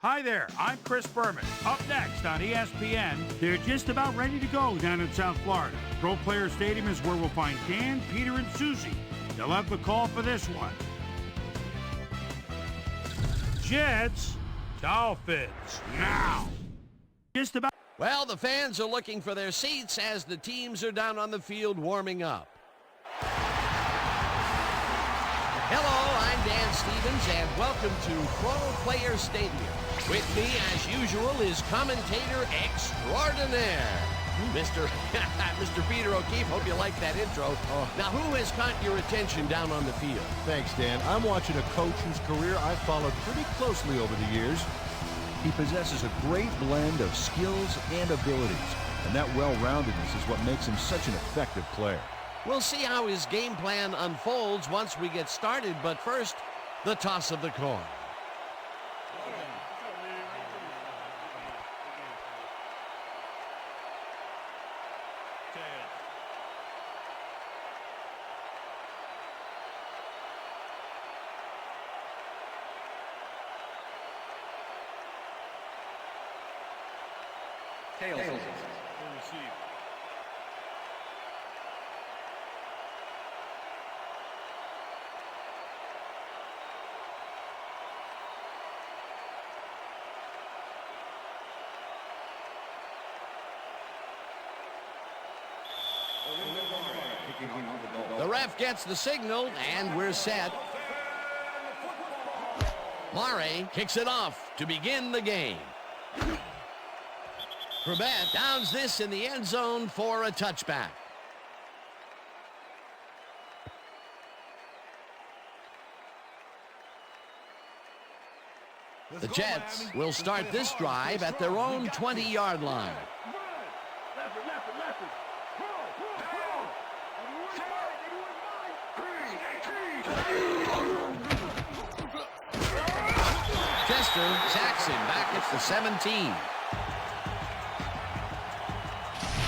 Hi there, I'm Chris Berman. Up next on ESPN, they're just about ready to go down in South Florida. Pro Player Stadium is where we'll find Dan, Peter, and Susie. They'll have the call for this one. Jets, Dolphins, now. Just about. Well, the fans are looking for their seats as the teams are down on the field warming up. Hello, I'm Dan Stevens, and welcome to Pro Player Stadium. With me, as usual, is commentator extraordinaire, Mr. Peter O'Keefe. Hope you like that intro. Now, who has caught your attention down on the field? Thanks, Dan. I'm watching a coach whose career I've followed pretty closely over the years. He possesses a great blend of skills and abilities, and that well-roundedness is what makes him such an effective player. We'll see how his game plan unfolds once we get started, but first, the toss of the coin. Tails. The ref gets the signal, and we're set. Mare kicks it off to begin the game. Corbett downs this in the end zone for a touchback. The Jets will start this drive at their own 20-yard line. Chester sacks him back at the 17.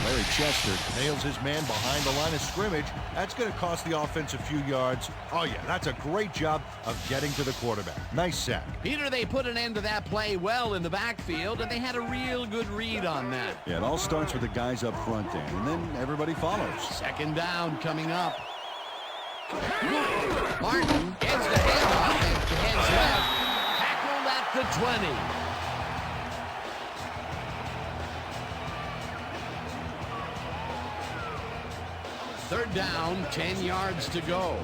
Larry Chester nails his man behind the line of scrimmage. That's going to cost the offense a few yards. Oh, yeah, that's a great job of getting to the quarterback. Nice sack. Peter, they put an end to that play well in the backfield, and they had a real good read on that. Yeah, it all starts with the guys up front, Dan, and then everybody follows. Second down coming up. Martin gets the handoff and heads left. Tackled at the 20. Third down, 10 yards to go.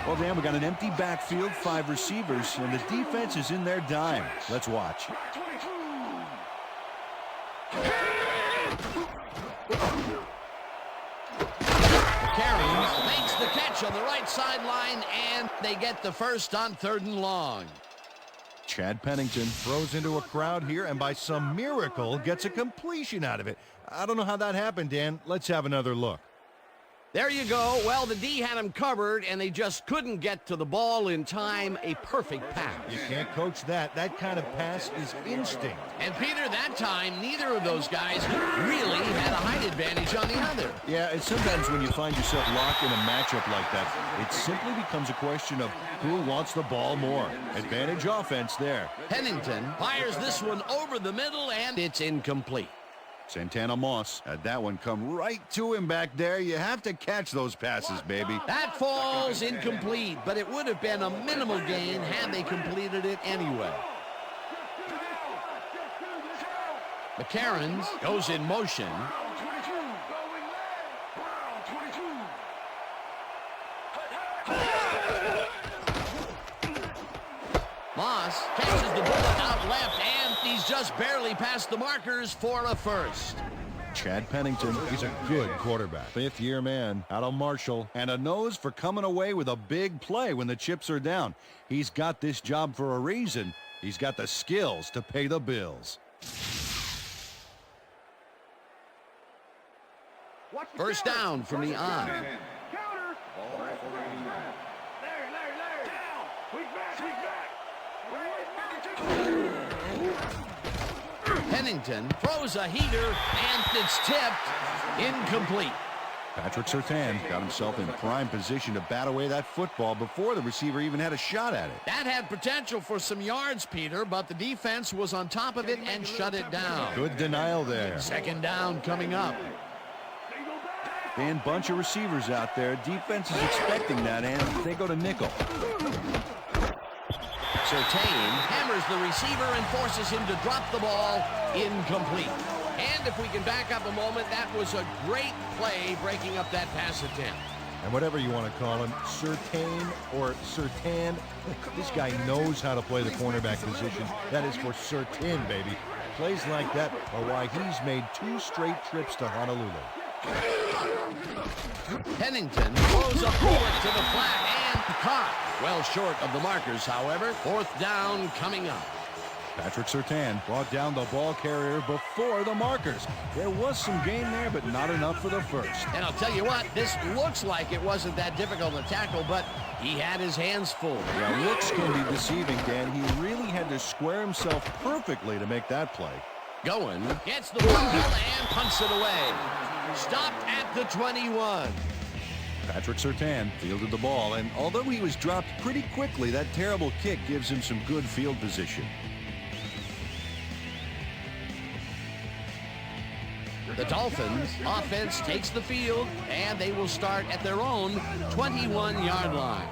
Well, Dan, we got an empty backfield, 5 receivers, and the defense is in their dime. Let's watch. Carries makes the catch on the right sideline, and they get the first on 3rd and long. Chad Pennington throws into a crowd here and by some miracle gets a completion out of it. I don't know how that happened, Dan. Let's have another look. There you go. Well, the D had him covered, and they just couldn't get to the ball in time. A perfect pass. You can't coach that. That kind of pass is instinct. And, Peter, that time, neither of those guys really had a height advantage on the other. Yeah, and sometimes when you find yourself locked in a matchup like that, it simply becomes a question of who wants the ball more. Advantage offense there. Pennington fires this one over the middle, and it's incomplete. Santana Moss had that one come right to him back there. You have to catch those passes, baby. That falls incomplete, but it would have been a minimal gain had they completed it anyway. McCarron goes in motion. Moss catches the bullet out left, and he's just barely past the markers for a first. Chad Pennington, he's a good quarterback. 5th-year man out of Marshall, and a nose for coming away with a big play when the chips are down. He's got this job for a reason. He's got the skills to pay the bills. First down from the on. Pennington throws a heater, and it's tipped incomplete. Patrick Surtain got himself in prime position to bat away that football before the receiver even had a shot at it. That had potential for some yards, Peter, but the defense was on top of it and shut it down. Good denial there. Second down coming up. And bunch of receivers out there. Defense is expecting that, and they go to nickel. Surtain hammers the receiver and forces him to drop the ball. Incomplete. And if we can back up a moment, that was a great play breaking up that pass attempt. And whatever you want to call him, Surtain or Surtain, this guy knows how to play the cornerback position. That is for certain, baby. Plays like that are why he's made 2 straight trips to Honolulu. Pennington throws a bullet to the flat and caught. Well short of the markers, however. Fourth down coming up. Patrick Surtain brought down the ball carrier before the markers. There was some gain there, but not enough for the first. And I'll tell you what, this looks like it wasn't that difficult to tackle, but he had his hands full. Yeah, looks can be deceiving, Dan. He really had to square himself perfectly to make that play. Going, gets the ball and punts it away. Stopped at the 21. Patrick Surtain fielded the ball, and although he was dropped pretty quickly, that terrible kick gives him some good field position. The Dolphins offense takes the field, and they will start at their own 21-yard line.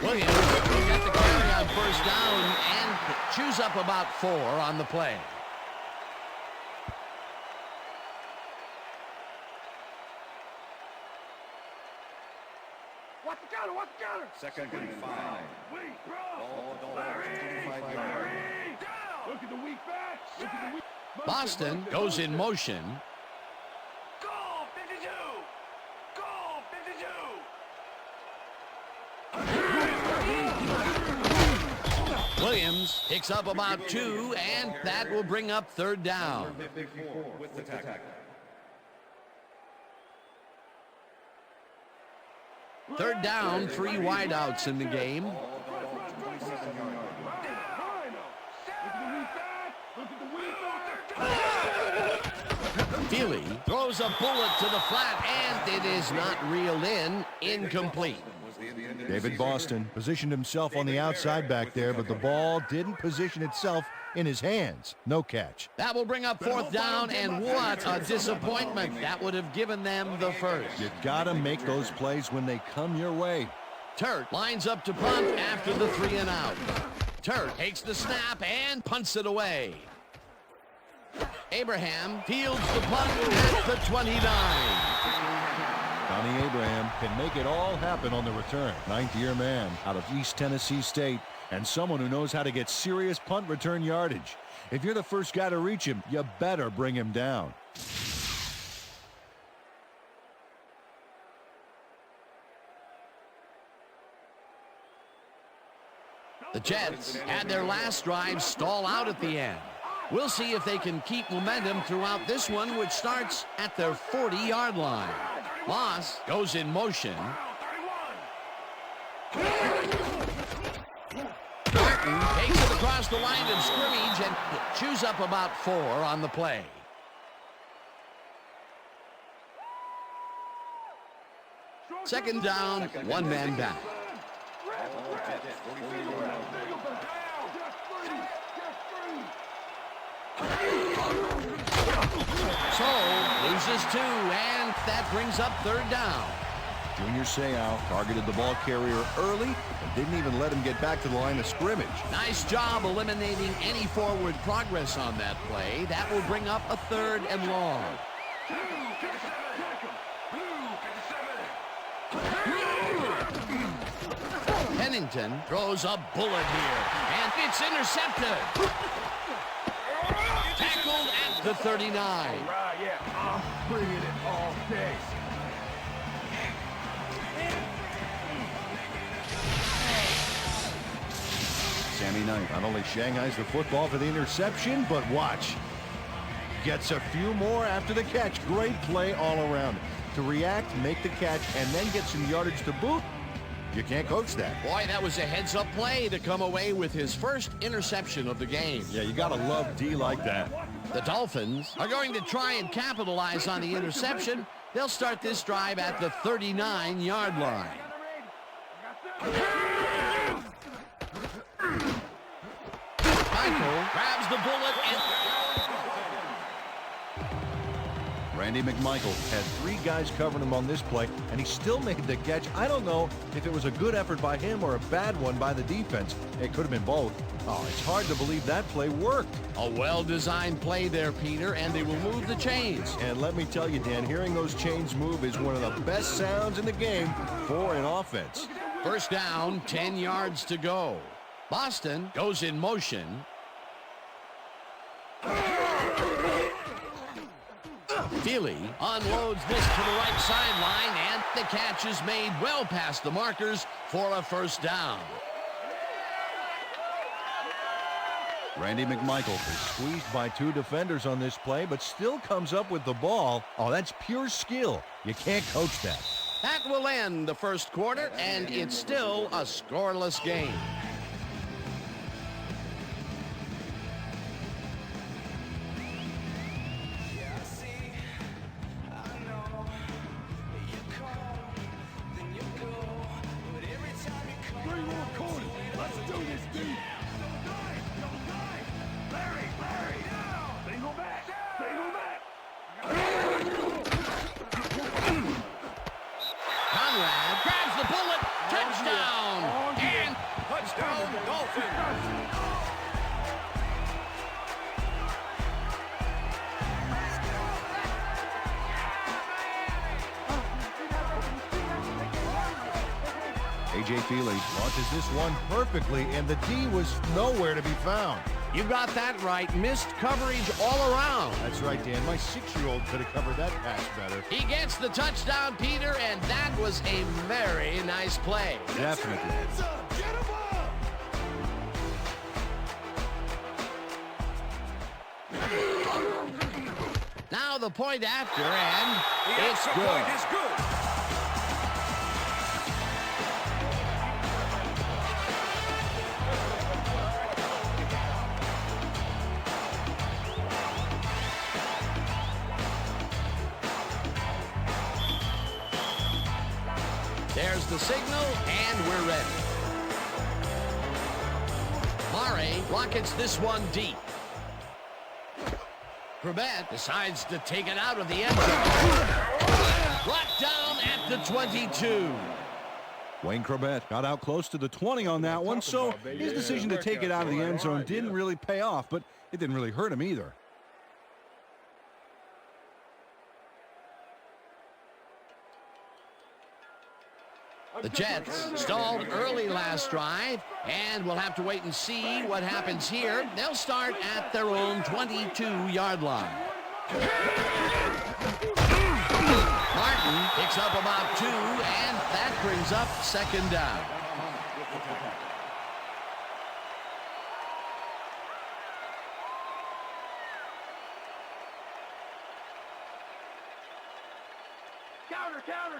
Williams will get the carry on first down and chews up about 4 on the play. What's the counter? What's the counter? Second and 5. Weak, bro. Larry. Look at the weak back. Look at the weak. Boston goes in motion. Goal 52. Goal 52. Williams picks up about 2, and that will bring up third down. With the tackle. Third down, 3 wideouts in the game. Feely throws a bullet to the flat, and it is not reeled in. Incomplete. David Boston positioned himself on the outside back there, but the ball didn't position itself in his hands. No catch. That will bring up fourth down, and what a disappointment. That would have given them the first. You gotta make those plays when they come your way. Turt lines up to punt after the 3 and out. Turt takes the snap and punts it away. Abraham fields the punt at the 29. Donnie Abraham can make it all happen on the return. 9th-year man out of East Tennessee State, and someone who knows how to get serious punt return yardage. If you're the first guy to reach him, you better bring him down. The Jets had their last drive stall out at the end. We'll see if they can keep momentum throughout this one, which starts at their 40-yard line. Moss goes in motion. Martin takes it across the line of scrimmage and chews up about 4 on the play. Second down, 1 man back. So, loses 2, and that brings up third down. Junior Seau targeted the ball carrier early and didn't even let him get back to the line of scrimmage. Nice job eliminating any forward progress on that play. That will bring up a 3rd and long. Pennington throws a bullet here, and it's intercepted. Tackled at the 39. Yeah, I'm bringing it all day. Sammy Knight not only shanghais the football for the interception, but watch. Gets a few more after the catch. Great play all around. To react, make the catch, and then get some yardage to boot. You can't coach that. Boy, that was a heads-up play to come away with his first interception of the game. Yeah, you gotta love D like that. The Dolphins are going to try and capitalize on the interception. They'll start this drive at the 39-yard line. Michael grabs the bullet and... Randy McMichael had 3 guys covering him on this play, and he still made the catch. I don't know if it was a good effort by him or a bad one by the defense. It could have been both. Oh, it's hard to believe that play worked. A well-designed play there, Peter, and they will move the chains. And let me tell you, Dan, hearing those chains move is one of the best sounds in the game for an offense. First down, 10 yards to go. Boston goes in motion. Feely unloads this to the right sideline, and the catch is made well past the markers for a first down. Randy McMichael is squeezed by 2 defenders on this play, but still comes up with the ball. Oh, that's pure skill. You can't coach that. That will end the first quarter, and it's still a scoreless game. A.J. Feely launches this one perfectly, and the D was nowhere to be found. You got that right. Missed coverage all around. That's right, Dan. My 6-year-old could have covered that pass better. He gets the touchdown, Peter, and that was a very nice play. Definitely. Now the point after, and it's good. There's the signal, and we're ready. Murray rockets this one deep. Corbett decides to take it out of the end zone. Brought down at the 22. Wayne Corbett got out close to the 20 on that one, so his decision to take it out of the end zone didn't really pay off, but it didn't really hurt him either. The Jets stalled early last drive, and we'll have to wait and see what happens here. They'll start at their own 22-yard line. Martin picks up about 2, and that brings up second down.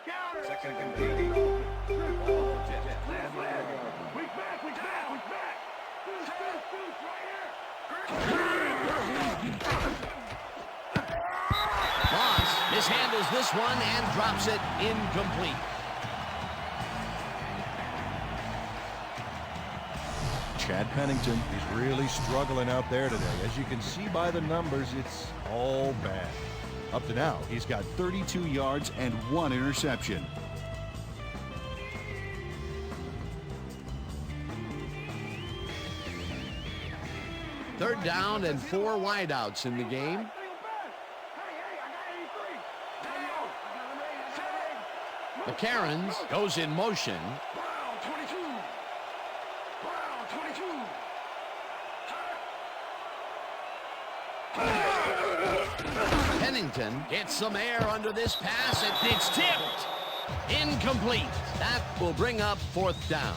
Counter. Second and 80. Moss mishandles this one and drops it incomplete. Chad Pennington is really struggling out there today. As you can see by the numbers, it's all bad. Up to now, he's got 32 yards and 1 interception. Third down and 4 wideouts in the game. McCarron goes in motion. Pennington gets some air under this pass, and it's tipped. Incomplete. That will bring up fourth down.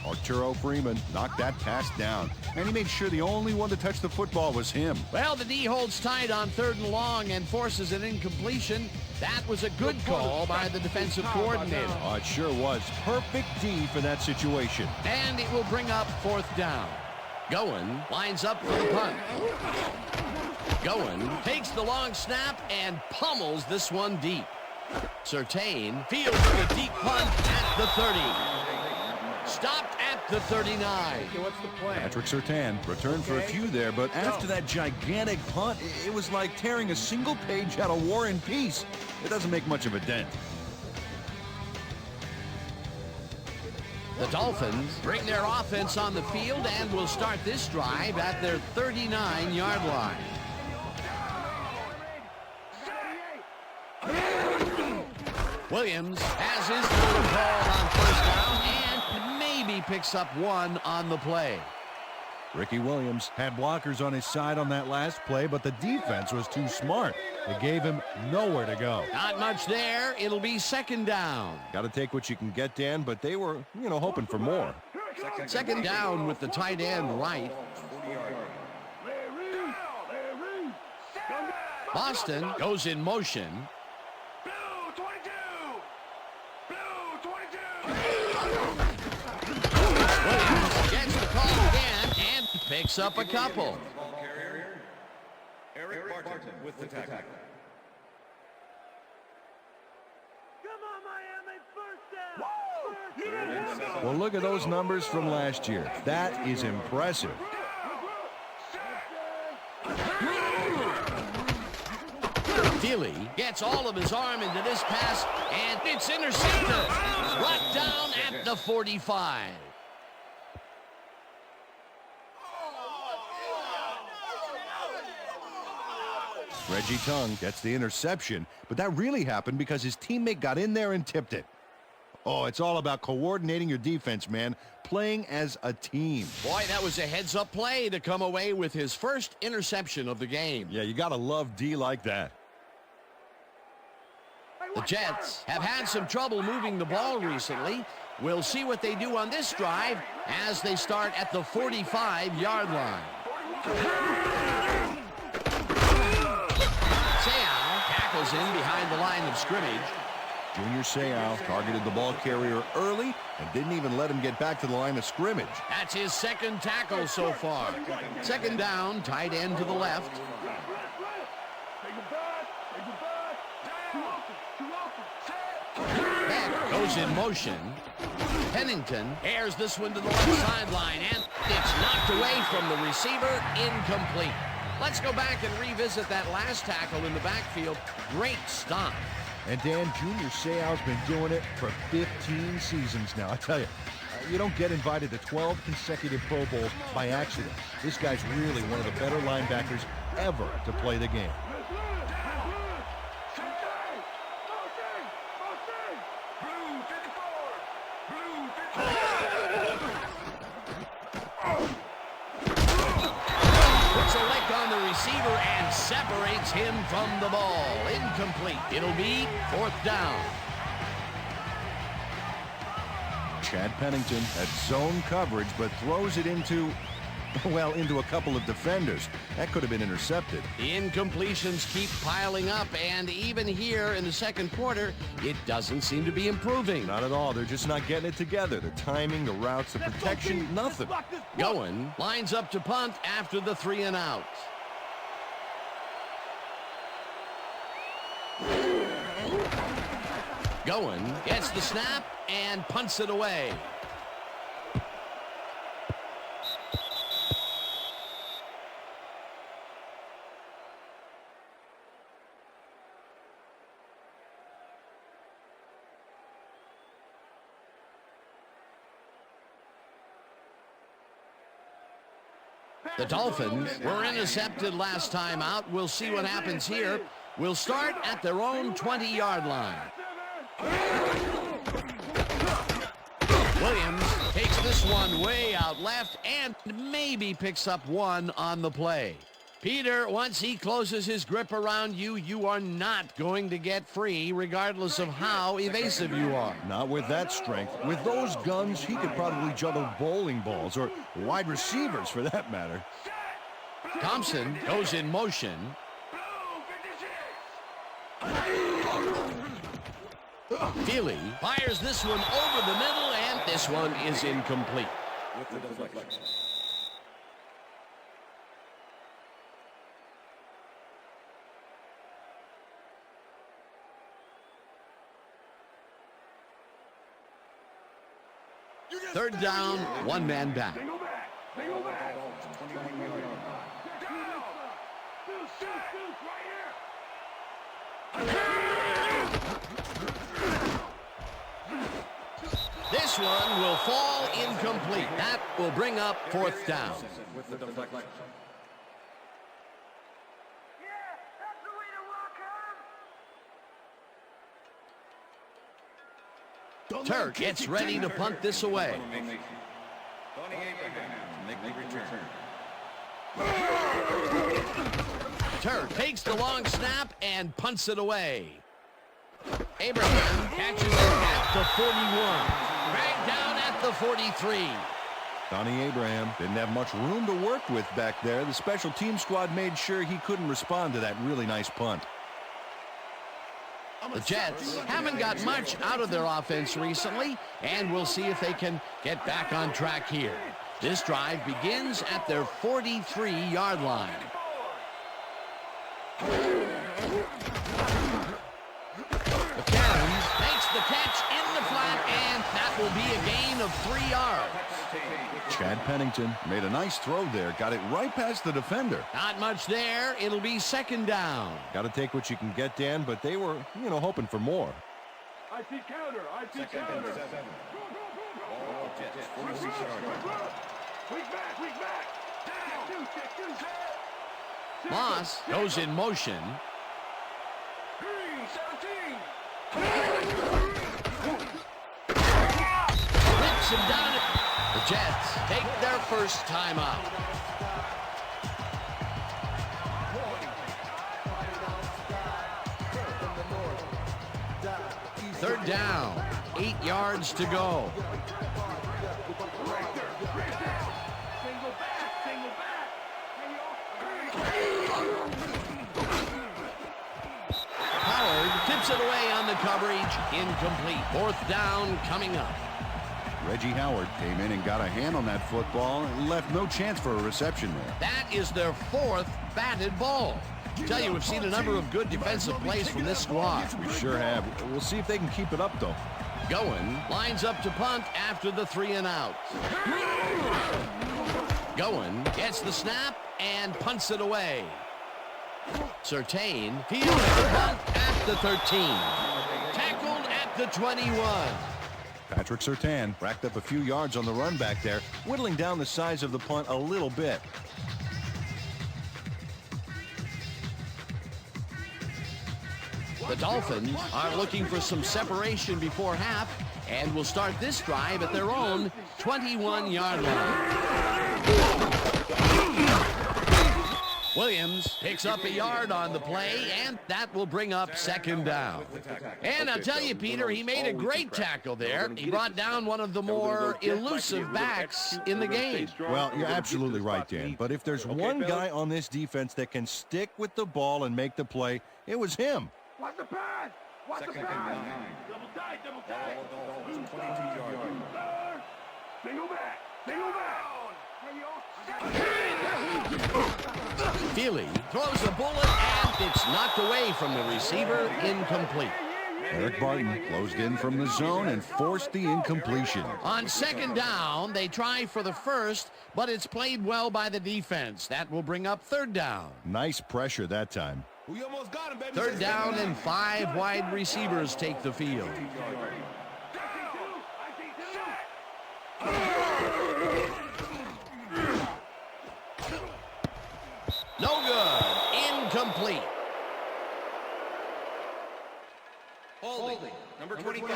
Arturo Freeman knocked that pass down, and he made sure the only one to touch the football was him. Well, the D holds tight on 3rd and long and forces an incompletion. That was a good call by the defensive coordinator. Oh, it sure was. Perfect D for that situation. And it will bring up fourth down. Goen lines up for the punt. Going, takes the long snap and pummels this one deep. Surtain fields the deep punt at the 30. Stopped at the 39. Okay, what's the plan? Patrick Surtain returned for a few there, but after that gigantic punt, it was like tearing a single page out of War and Peace. It doesn't make much of a dent. The Dolphins bring their offense on the field and will start this drive at their 39-yard line. Williams has his little call on first down and maybe picks up one on the play. Ricky Williams had blockers on his side on that last play, but the defense was too smart. It gave him nowhere to go. Not much there. It'll be second down. Got to take what you can get, Dan, but they were, hoping for more. Second down with the tight end right. Boston goes in motion. Williams gets the call again and picks up a couple. Eric Barton with the tackle. Well, look at those numbers from last year. That is impressive. Thiele gets all of his arm into this pass, and it's intercepted. Brought down at the 45. Reggie Tongue gets the interception, but that really happened because his teammate got in there and tipped it. Oh, it's all about coordinating your defense, man. Playing as a team. Boy, that was a heads-up play to come away with his first interception of the game. Yeah, you got to love D like that. The Jets have had some trouble moving the ball recently. We'll see what they do on this drive as they start at the 45-yard line. Seau tackles in behind the line of scrimmage. Junior Seau targeted the ball carrier early and didn't even let him get back to the line of scrimmage. That's his second tackle so far. Second down, tight end to the left. Beck goes in motion. Pennington airs this one to the left sideline, and it's knocked away from the receiver, incomplete. Let's go back and revisit that last tackle in the backfield. Great stop. And Dan, Junior Seau's been doing it for 15 seasons now. I tell you, you don't get invited to 12 consecutive Pro Bowls by accident. This guy's really one of the better linebackers ever to play the game. Receiver and separates him from the ball. Incomplete. It'll be fourth down. Chad Pennington at zone coverage, but throws it into a couple of defenders. That could have been intercepted. The incompletions keep piling up, and even here in the second quarter, it doesn't seem to be improving. Not at all. They're just not getting it together. The timing, the routes, the protection, nothing. Going lines up to punt after the 3 and out. Going gets the snap and punts it away. The Dolphins were intercepted last time out. We'll see what happens here. We'll start at their own 20-yard line. Williams takes this one way out left and maybe picks up one on the play. Peter, once he closes his grip around you, you are not going to get free regardless of how evasive you are. Not with that strength. With those guns, he could probably juggle bowling balls or wide receivers for that matter. Thompson goes in motion. Thiele fires this one over the middle, and this one is incomplete. Third down, one man back. This one will fall incomplete. That will bring up fourth down. With the deflection. Turk gets ready to punt this away. Turk takes the long snap and punts it away. Abraham catches it at the 41. Dragged down at the 43. Donnie Abraham didn't have much room to work with back there. The special team squad made sure he couldn't respond to that really nice punt. The Jets haven't got much out of their offense recently, and we'll see if they can get back on track here. This drive begins at their 43-yard line. McCarron makes the catch in the flat, and that will be a gain of 3 yards. Chad Pennington made a nice throw there. Got it right past the defender. Not much there. It'll be second down. Got to take what you can get, Dan, but they were, hoping for more. I see counter. I see counter. All Jets, 46 yards. Weak back. Moss goes in motion. 17. Flips him down. The Jets take their first time out. Third down, 8 yards to go. Howard tips it away on the coverage. Incomplete. Fourth down coming up. Reggie Howard came in and got a hand on that football and left no chance for a reception there. That is their fourth batted ball. I tell you, we've seen a number of good defensive plays from this squad. We sure have. We'll see if they can keep it up, though. Goen lines up to punt after the 3 and out. Goen gets the snap and punts it away. Surtain fields the punt at the 13. Tackled at the 21. Patrick Surtain racked up a few yards on the run back there, whittling down the size of the punt a little bit. The Dolphins are looking for some separation before half and will start this drive at their own 21-yard line. Williams picks up a yard on the play, and that will bring up second down. And I'll tell you, Peter, he made a great tackle there. He brought down one of the more elusive backs in the game. Well, you're absolutely right, Dan. But if there's one guy on this defense that can stick with the ball and make the play, it was him. Watch the pass. Watch the pass. Double tight. Dolphins, 22 yards. Single back. Feely throws a bullet, and it's knocked away from the receiver, incomplete. Eric Barton closed in from the zone and forced the incompletion. On second down, they try for the first, but it's played well by the defense. That will bring up third down. Nice pressure that time. We almost got him, baby. Third down, and 5 wide receivers take the field. No good. Incomplete. Holding. Number 25.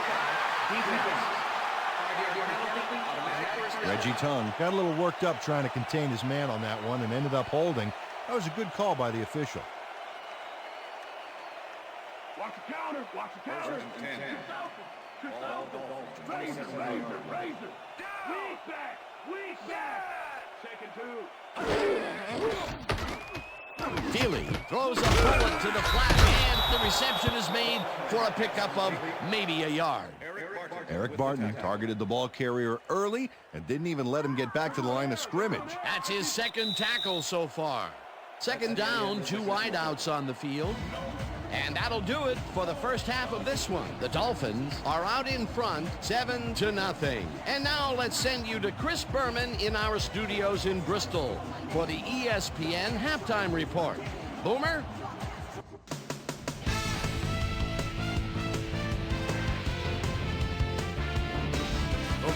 Reggie Tongue got a little worked up trying to contain his man on that one and ended up holding. That was a good call by the official. Watch the counter. Razor. Weak back. Second 2. Feely throws a bullet to the flat, and the reception is made for a pickup of maybe a yard. Eric Barton targeted the ball carrier early and didn't even let him get back to the line of scrimmage. That's his second tackle so far. Second down, 2 wideouts on the field. And that'll do it for the first half of this one. The Dolphins are out in front, 7-0. And now let's send you to Chris Berman in our studios in Bristol for the ESPN Halftime Report. Boomer?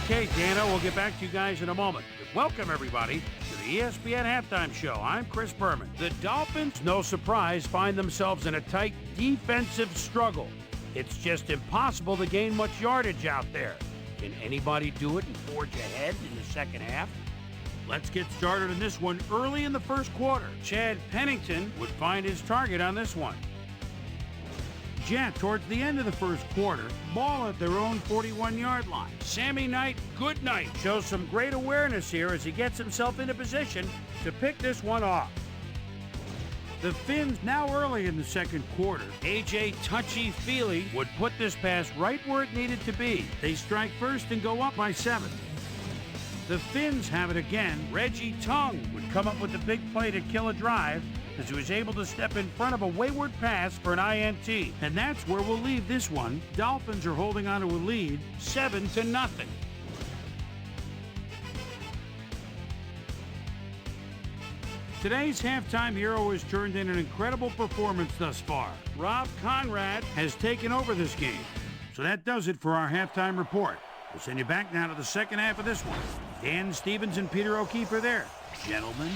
Okay, Dano, we'll get back to you guys in a moment. Welcome, everybody, to the ESPN Halftime Show. I'm Chris Berman. The Dolphins, no surprise, find themselves in a tight defensive struggle. It's just impossible to gain much yardage out there. Can anybody do it and forge ahead in the second half? Let's get started in this one early in the first quarter. Chad Pennington would find his target on this one. Jet, towards the end of the first quarter, ball at their own 41-yard line. Sammy Knight, good night, shows some great awareness here as he gets himself into position to pick this one off. The Finns now early in the second quarter. A.J. Touchy-Feely would put this pass right where it needed to be. They strike first and go up by 7. The Finns have it again. Reggie Tung would come up with the big play to kill a drive as he was able to step in front of a wayward pass for an INT. And that's where we'll leave this one. Dolphins are holding on to a lead, 7-0. Today's halftime hero has turned in an incredible performance thus far. Rob Conrad has taken over this game. So that does it for our halftime report. We'll send you back now to the second half of this one. Dan Stevens and Peter O'Keefe are there. Gentlemen.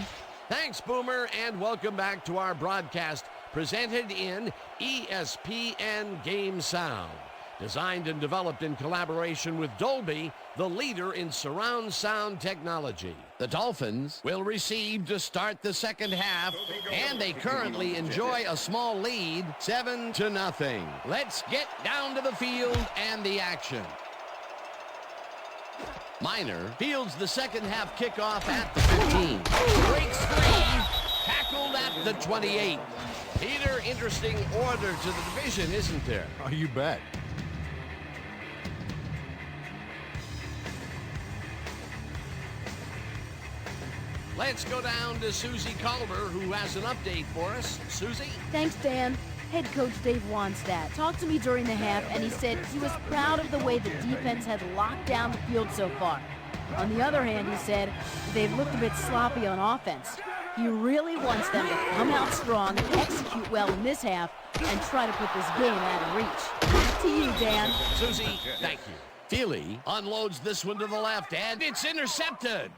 Thanks, Boomer, and welcome back to our broadcast presented in ESPN Game Sound. Designed and developed in collaboration with Dolby, the leader in surround sound technology. The Dolphins will receive to start the second half, and they currently enjoy a small lead, 7-0. Let's get down to the field and the action. Miner fields the second half kickoff at the 15. Breaks free, tackled at the 28. Peter, interesting order to the division, isn't there? Oh, you bet. Let's go down to Susie Culver, who has an update for us. Susie? Thanks, Dan. Head coach Dave Wanstadt talked to me during the half, and he said he was proud of the way the defense had locked down the field so far. On the other hand, he said they've looked a bit sloppy on offense. He really wants them to come out strong, execute well in this half, and try to put this game out of reach. Back to you, Dan. Susie, thank you. Feely unloads this one to the left, and it's intercepted.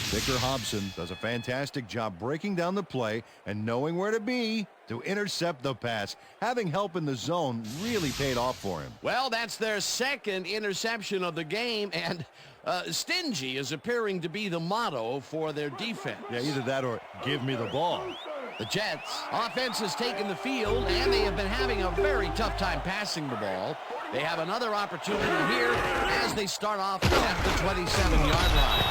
Vicar Hobson does a fantastic job breaking down the play and knowing where to be to intercept the pass. Having help in the zone really paid off for him. Well, that's their second interception of the game, and stingy is appearing to be the motto for their defense. Yeah, either that or give me the ball. The Jets offense has taken the field, and they have been having a very tough time passing the ball. They have another opportunity here as they start off at the 27-yard line.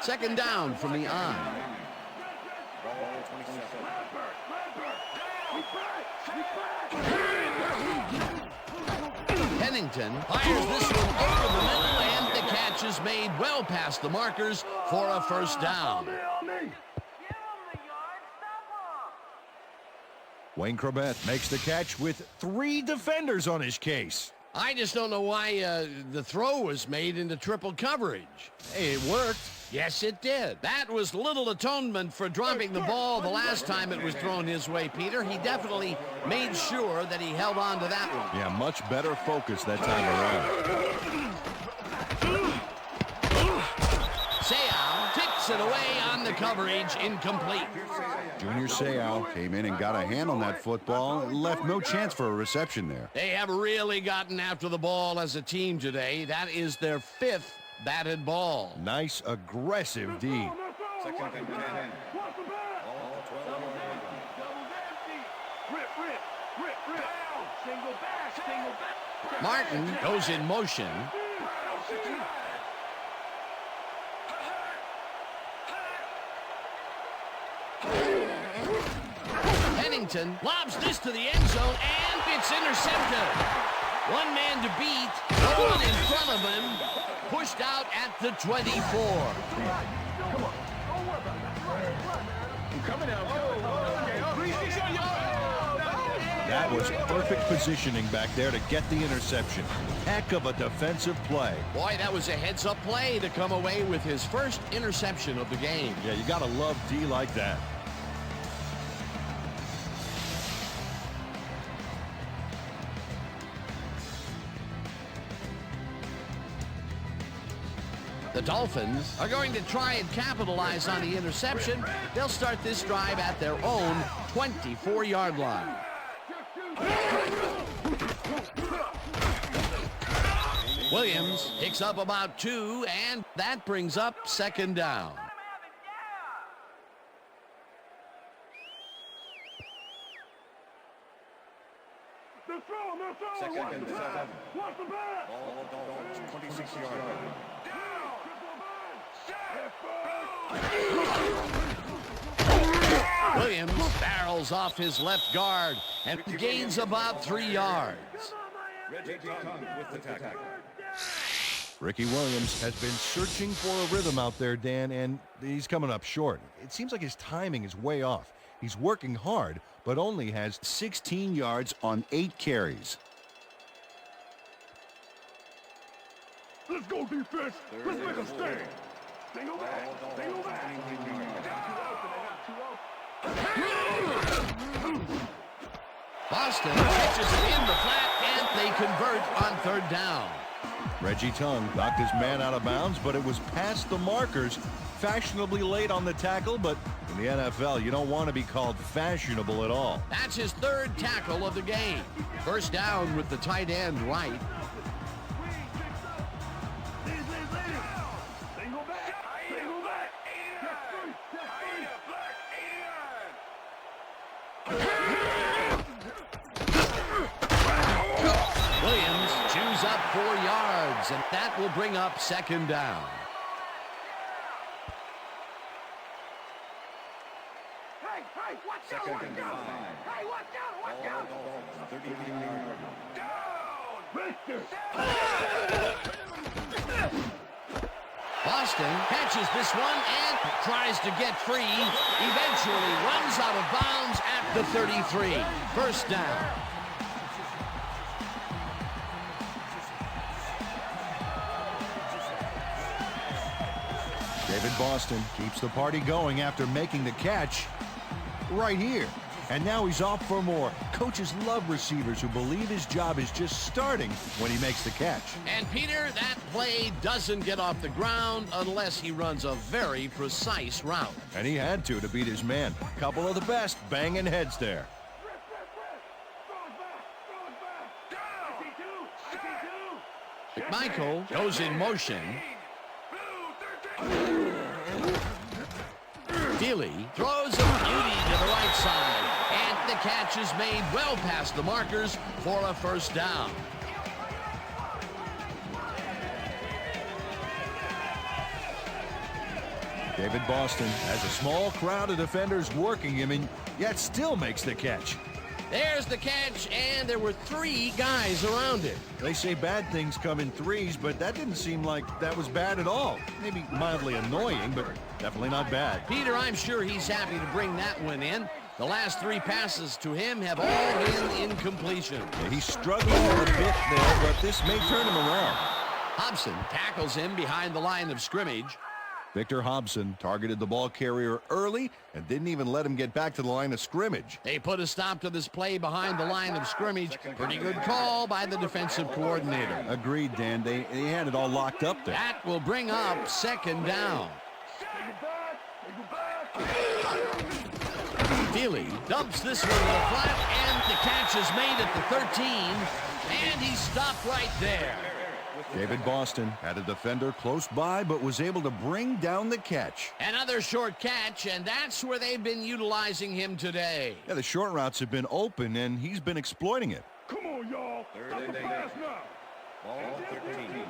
Second down from the on. Pennington fires this one over the middle, and the catch is made well past the markers for a first down. Wayne Corbett makes the catch with 3 defenders on his case. I just don't know why the throw was made into triple coverage. Hey, it worked. Yes, it did. That was little atonement for dropping the ball the last time it was thrown his way, Peter. He definitely made sure that he held on to that one. Yeah, much better focus that time around. Seau ticks it away on the coverage, incomplete. Junior Seau came in and got a hand on that football. Left no chance for a reception there. They have really gotten after the ball as a team today. That is their 5th batted ball. Nice, aggressive D. Second and 10. All 12. Martin goes in motion. Pennington lobs this to the end zone, and It's intercepted. One man to beat. No one in front of him. Pushed out at the 24. That was perfect positioning back there to get the interception. Heck of a defensive play. Boy, that was a heads-up play to come away with his first interception of the game. Yeah, you got to love D like that. The Dolphins are going to try and capitalize on the interception. They'll start this drive at their own 24-yard line. Williams picks up about 2, and that brings up second down. Second and 7. Ball, Dolphins, 26-yard line. Williams barrels off his left guard and gains about 3 yards. Reggie Tongue with the tackle. Ricky Williams has been searching for a rhythm out there, Dan, and he's coming up short. It seems like his timing is way off. He's working hard, but only has 16 yards on 8 carries. Let's go defense. Let's make a stand. Single back. Single back. Boston catches it in the flat, and they convert on third down. Reggie Tongue knocked his man out of bounds, but it was past the markers. Fashionably late on the tackle, but in the NFL, you don't want to be called fashionable at all. That's his third tackle of the game. First down with the tight end right. Williams chews up 4 yards, and that will bring up second down. Hey, watch out, watch out. Hey, watch out, watch out. 33-yard Down. Boston catches this one and tries to get free. Eventually runs out of bounds at the 33. First down. David Boston keeps the party going after making the catch right here. And now he's off for more. Coaches love receivers who believe his job is just starting when he makes the catch. And Peter, that play doesn't get off the ground unless he runs a very precise route. And he had to beat his man. Couple of the best banging heads there. McMichael goes in motion. Feely throws a beauty to the right side, and the catch is made well past the markers for a first down. David Boston has a small crowd of defenders working him, and yet still makes the catch. There's the catch, and there were 3 guys around it. They say bad things come in threes, but that didn't seem like that was bad at all. Maybe mildly annoying, but definitely not bad. Peter, I'm sure he's happy to bring that one in. The last 3 passes to him have all been incompletion. Yeah, he's struggling a bit there, but this may turn him around. Hobson tackles him behind the line of scrimmage. Victor Hobson targeted the ball carrier early and didn't even let him get back to the line of scrimmage. They put a stop to this play behind the line of scrimmage. Pretty good call by the defensive coordinator. Agreed, Dan. They had it all locked up there. That will bring up second down. Feely dumps this one to the flat, and the catch is made at the 13, and he stopped right there. David Boston had a defender close by, but was able to bring down the catch. Another short catch, and that's where they've been utilizing him today. Yeah, the short routes have been open, and he's been exploiting it. Come on, y'all. Stop the pass now. Ball 13.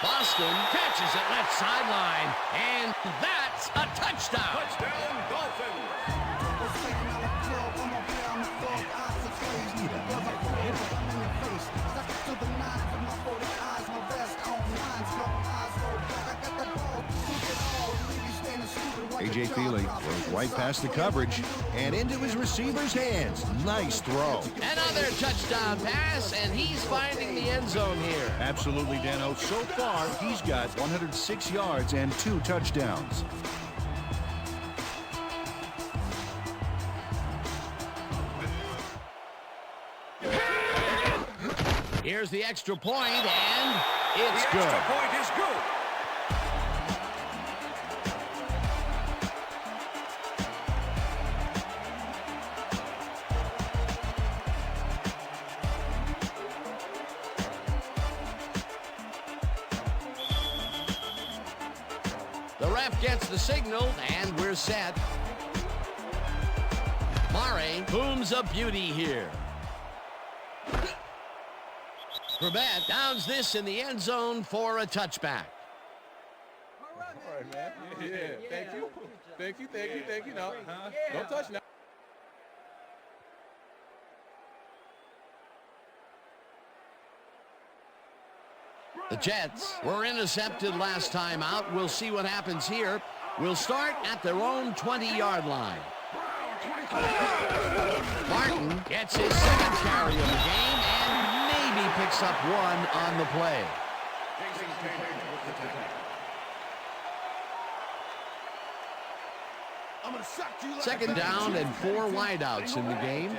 Boston catches catches it left sideline, and that's a touchdown. Touchdown, Dolphins. A.J. Feely throws right past the coverage and into his receiver's hands. Nice throw. Another touchdown pass, and he's finding the end zone here. Absolutely, Dano. So far, he's got 106 yards and 2 touchdowns. Here's the extra point, and it's The good. extra point is good. The ref gets the signal, and we're set. Mare booms a beauty here. Corbett downs this in the end zone for a touchback. All right, man. Yeah. Thank you. Thank you. No, don't touch now. The Jets were intercepted last time out. We'll see what happens here. We'll start at their own 20-yard line. Martin gets his second carry of the game and maybe picks up one on the play. Second down and 4 wideouts in the game.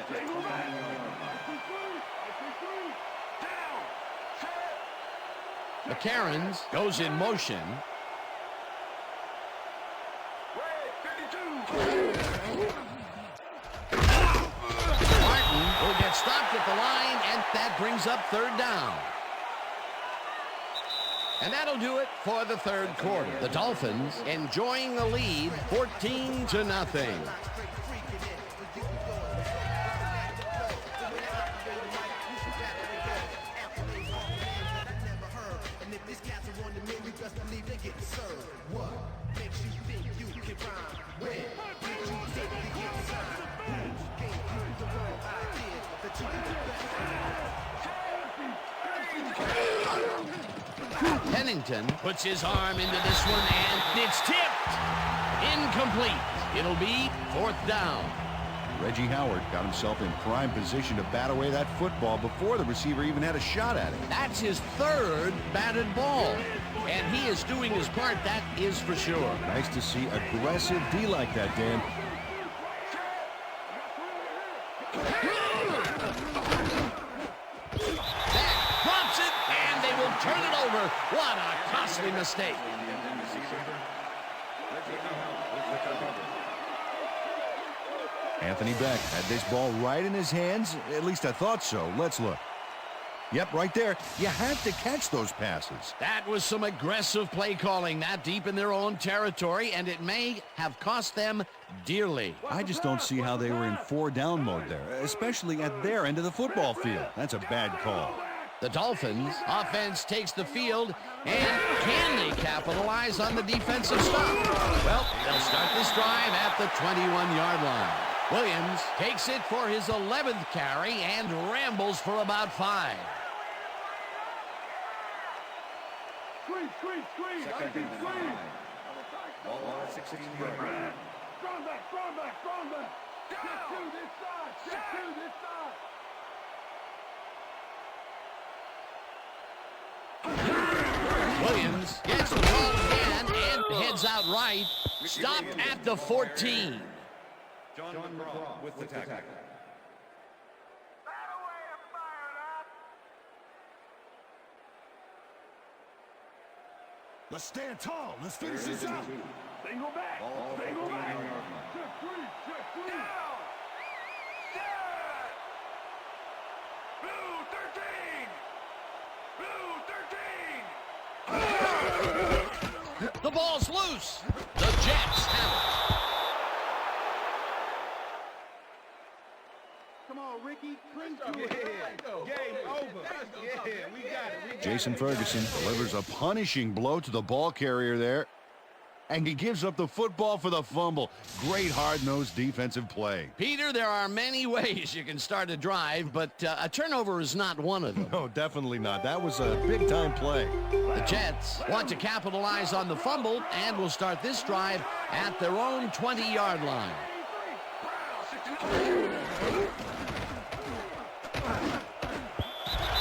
McCarron goes in motion. Martin will get stopped at the line, and that brings up third down. And that'll do it for the third quarter. The Dolphins enjoying the lead 14-0. Pennington puts his arm into this one, and it's tipped. Incomplete. It'll be fourth down. Reggie Howard got himself in prime position to bat away that football before the receiver even had a shot at it. That's his third batted ball, and he is doing his part, that is for sure. Nice to see aggressive D like that, Dan. That drops it, and they will turn it over. What a costly mistake. Anthony Beck had this ball right in his hands. At least I thought so. Let's look. Yep, right there. You have to catch those passes. That was some aggressive play calling that deep in their own territory, and it may have cost them dearly. I just don't see how they were in 4-down mode there, especially at their end of the football field. That's a bad call. The Dolphins offense takes the field, and can they capitalize on the defensive stop? Well, they'll start this drive at the 21-yard line. Williams takes it for his 11th carry and rambles for about 5. Screen. Second and 5. Ball on 16 yard line. Strong back. Get to this side. Williams gets the ball again and heads out right. Stopped at the 14. John McGraw with the tackle. Let's stand tall. Let's finish this out. Single back. Ball 14-yard line. Check three. Blue 13. The ball's loose. The Jets have Come on, Ricky. Cling to it. Game over. Yeah, we got it. Jason Ferguson delivers a punishing blow to the ball carrier there. And he gives up the football for the fumble. Great hard-nosed defensive play. Peter, there are many ways you can start a drive, but a turnover is not one of them. No, definitely not. That was a big-time play. The Jets want to capitalize on the fumble and will start this drive at their own 20-yard line.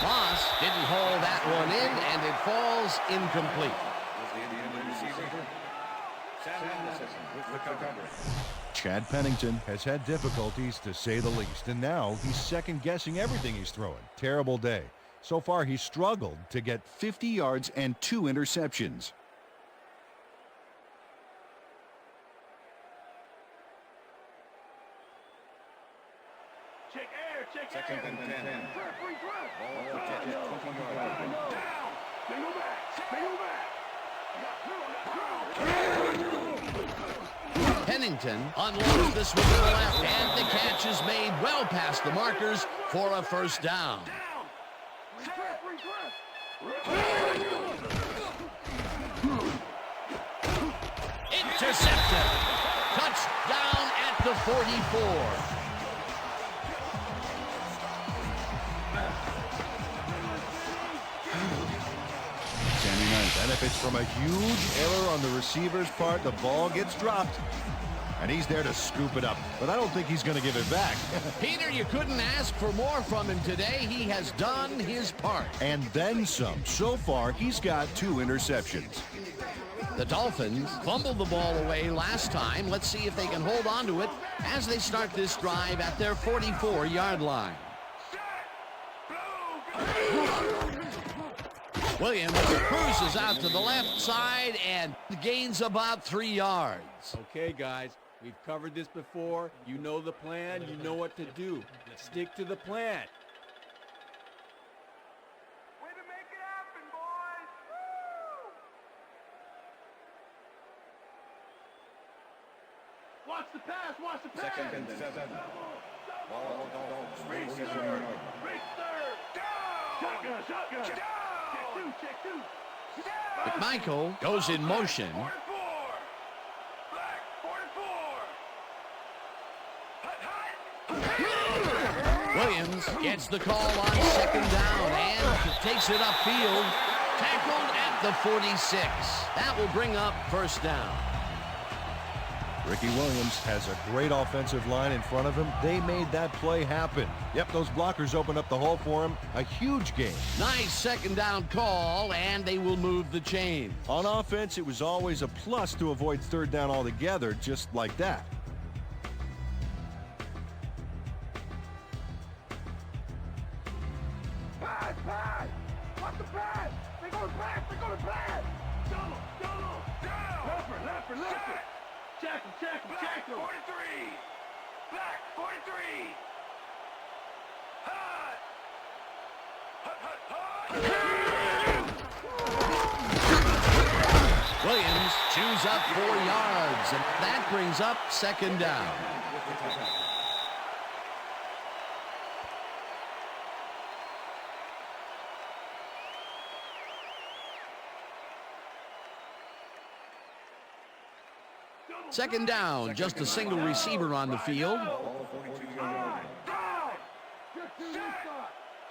Moss didn't haul that one in, and it falls incomplete. Chad Pennington has had difficulties, to say the least, and now he's second-guessing everything he's throwing. Terrible day. So far, he's struggled to get 50 yards and 2 interceptions. Check air, check air. Second and 10. Free threat. Ball Jets 20-yard line. Down. They go back. They go back. Pennington unloads this one to the left, and the catch is made well past the markers for a first down. Intercepted. Touchdown at the 44. Benefits from a huge error on the receiver's part. The ball gets dropped, and he's there to scoop it up. But I don't think he's going to give it back. Peter, you couldn't ask for more from him today. He has done his part. And then some. So far, he's got 2 interceptions. The Dolphins fumbled the ball away last time. Let's see if they can hold on to it as they start this drive at their 44-yard line. Williams cruises out to the left side and gains about 3 yards. Okay, guys, we've covered this before. You know the plan. You know what to do. Stick to the plan. Way to make it happen, boys. Woo! Watch the pass. Watch the pass. Second and 7. Ball Dolphins 47-yard line. Reach third. Down. Shotgun. Down. Check two. McMichael goes in motion. Williams gets the call on second down and takes it upfield. Tackled at the 46. That will bring up first down. Ricky Williams has a great offensive line in front of him. They made that play happen. Yep, those blockers opened up the hole for him. A huge gain. Nice second down call, and they will move the chain. On offense, it was always a plus to avoid third down altogether, just like that. Pass. Watch the pass. They're going to pass. Double. Leffer. Check him. 43. Black, 43. Williams chews up 4 yards, and that brings up second down. Second down, just a single receiver on the field.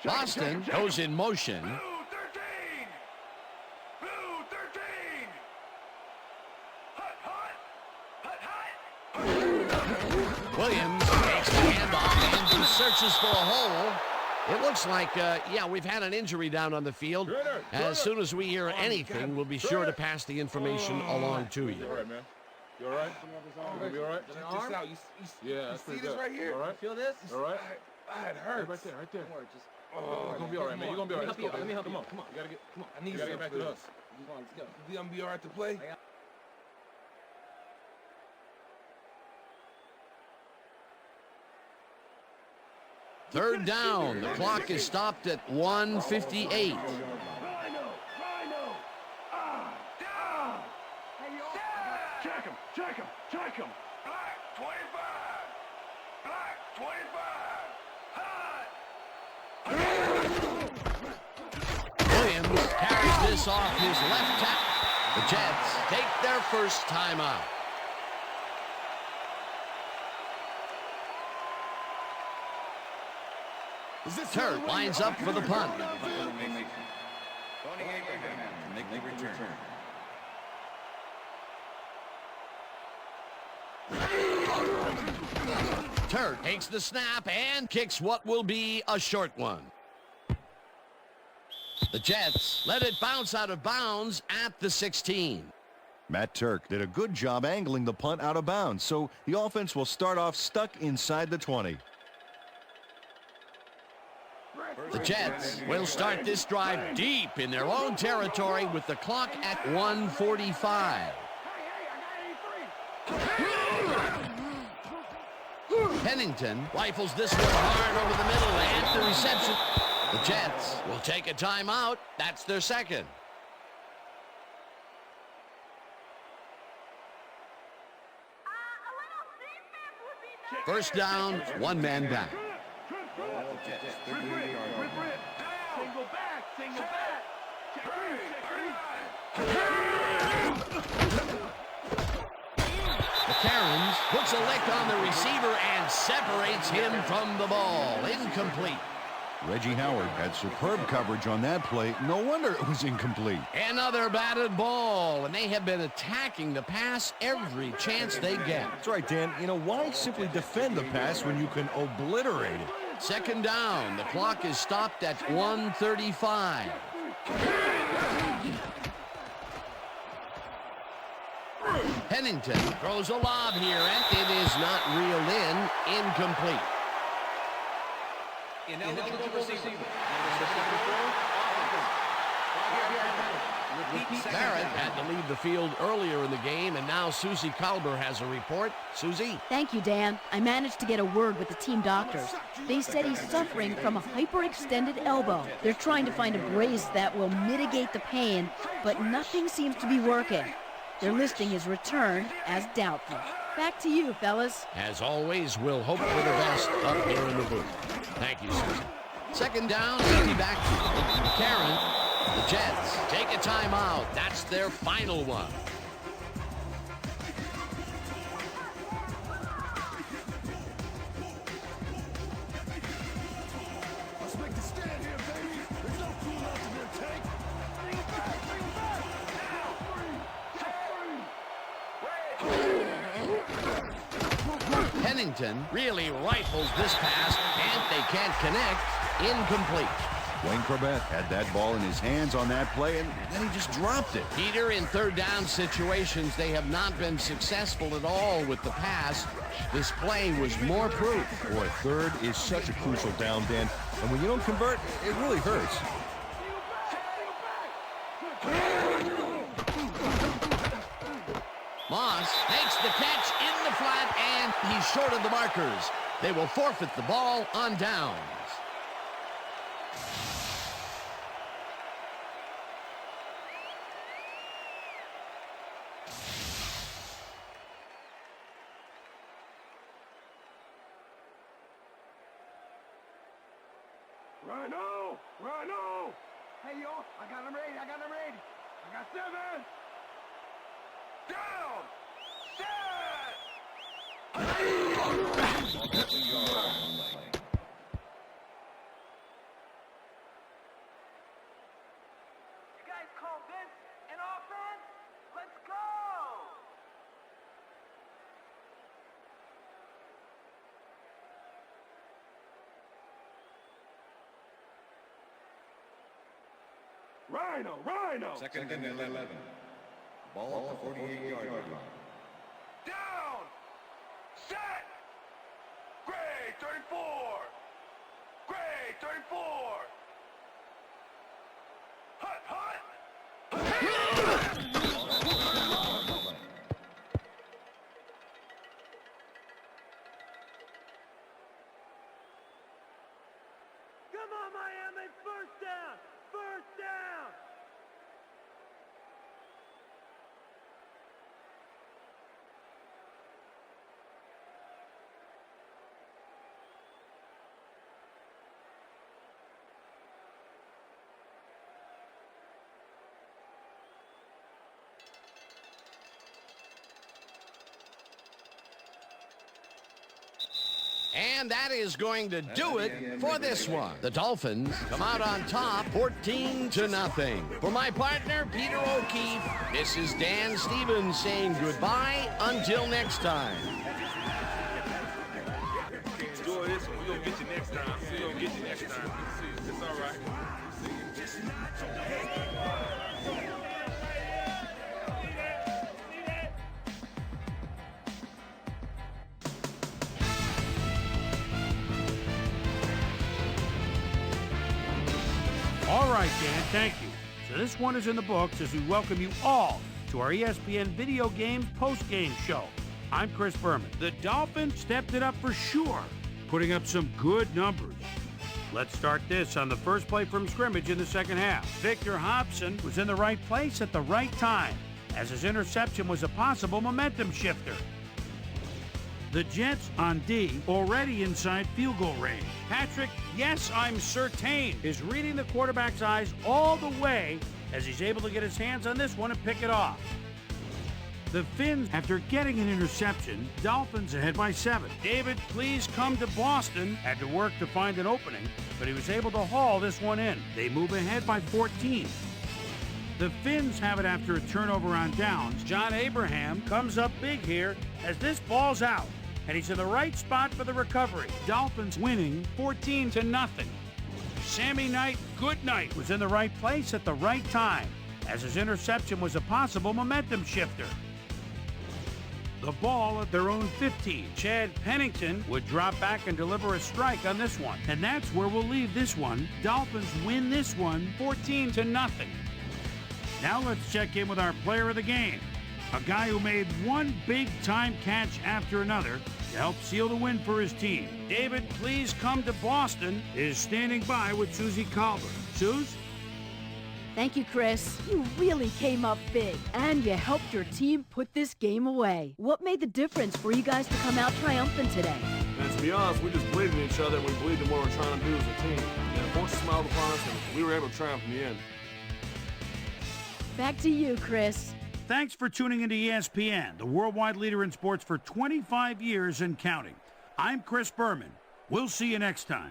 Boston goes in motion. Williams takes the handoff and searches for a hole. It looks like, we've had an injury down on the field. As soon as we hear anything, we'll be sure to pass the information along to you. All right, man. You all right? You gonna be all right? Just out. Yeah, you see this right here? All right? Feel this? All right? It hurts. Right there. Don't worry, just. You're gonna be all right, man. You're gonna be all right. Let's go. Let me help you. Come on. Come on. You gotta get. Come on. I need You gotta get back to us. Come on, let's go. You gonna be all right to play? Third down. The clock is stopped at 1:58. Check him. Black 25. Williams carries this off his left tackle. The Jets take their first timeout. Turk lines up for the punt. Tony Abraham to make the return. Turk takes the snap and kicks what will be a short one. The Jets let it bounce out of bounds at the 16. Matt Turk did a good job angling the punt out of bounds, so the offense will start off stuck inside the 20. The Jets will start this drive deep in their own territory with the clock at 1:45. Pennington rifles this one hard over the middle and the reception. The Jets will take a timeout. That's their second. First down, one man back. Single back, single back. McCarron puts a lick on the receiver and separates him from the ball. Incomplete. Reggie Howard had superb coverage on that play. No wonder it was incomplete. Another batted ball, and they have been attacking the pass every chance they get. That's right, Dan. You know, why simply defend the pass when you can obliterate it? Second down. The clock is stopped at 1:35. Pennington throws a lob here, and it is not reeled in. Incomplete. Ineligible receiver. Barrett had to leave the field earlier in the game, and now Susie Kalber has a report. Susie? Thank you, Dan. I managed to get a word with the team doctors. They said he's suffering from a hyperextended elbow. They're trying to find a brace that will mitigate the pain, but nothing seems to be working. They're listing his return as doubtful. Back to you, fellas. As always, we'll hope for the best up here in the booth. Thank you, Susan. Second down, 50 back to Karen. The Jets take a timeout. That's their final one. Let's make the stand here, baby. There's no cool out to their tank. Pennington really rifles this pass, and they can't connect. Incomplete. Wayne Corbett had that ball in his hands on that play, and then he just dropped it. Peter, in third down situations, they have not been successful at all with the pass. This play was more proof. Boy, third is such a crucial down, Dan. And when you don't convert, it really hurts. Moss makes the catch in the flat, and he's short of the markers. They will forfeit the ball on downs. Rhino! Rhino! Hey, yo, I got him ready. I got 7. Down! You guys call this an offense? Let's go! Rhino! Rhino! Second and 11. Ball at the 48-yard line. Down! Set! Gray, 34! Gray, 34! Hut, hut! Come on, Miami! First down! First down! And that is going to do it for this one. The Dolphins come out on top 14-0. For my partner, Peter O'Keefe, this is Dan Stevens saying goodbye until next time. Enjoy this one. We're going to get you next time. We're going to get you next time. It's all right. All right, Dan, thank you. So this one is in the books as we welcome you all to our ESPN Video Games post-game show. I'm Chris Berman. The Dolphins stepped it up for sure, putting up some good numbers. Let's start this on the first play from scrimmage in the second half. Victor Hobson was in the right place at the right time, as his interception was a possible momentum shifter. The Jets on D, already inside field goal range. Patrick, yes, I'm certain, is reading the quarterback's eyes all the way as he's able to get his hands on this one and pick it off. The Fins, after getting an interception, Dolphins ahead by 7. David, please come to Boston. Had to work to find an opening, but he was able to haul this one in. They move ahead by 14. The Fins have it after a turnover on downs. John Abraham comes up big here as this ball's out, and he's in the right spot for the recovery. Dolphins winning 14-0. Sammy Knight, good night, was in the right place at the right time, as his interception was a possible momentum shifter. The ball at their own 15. Chad Pennington would drop back and deliver a strike on this one. And that's where we'll leave this one. Dolphins win this one 14-0. Now let's check in with our player of the game. A guy who made one big-time catch after another to help seal the win for his team. David, please come to Boston, is standing by with Susie Calvert. Suze? Thank you, Chris. You really came up big, and you helped your team put this game away. What made the difference for you guys to come out triumphant today? And to be honest, we just believed in each other, and we believed in what we're trying to do as a team. And fortune smiled upon us, and we were able to triumph in the end. Back to you, Chris. Thanks for tuning into ESPN, the worldwide leader in sports for 25 years and counting. I'm Chris Berman. We'll see you next time.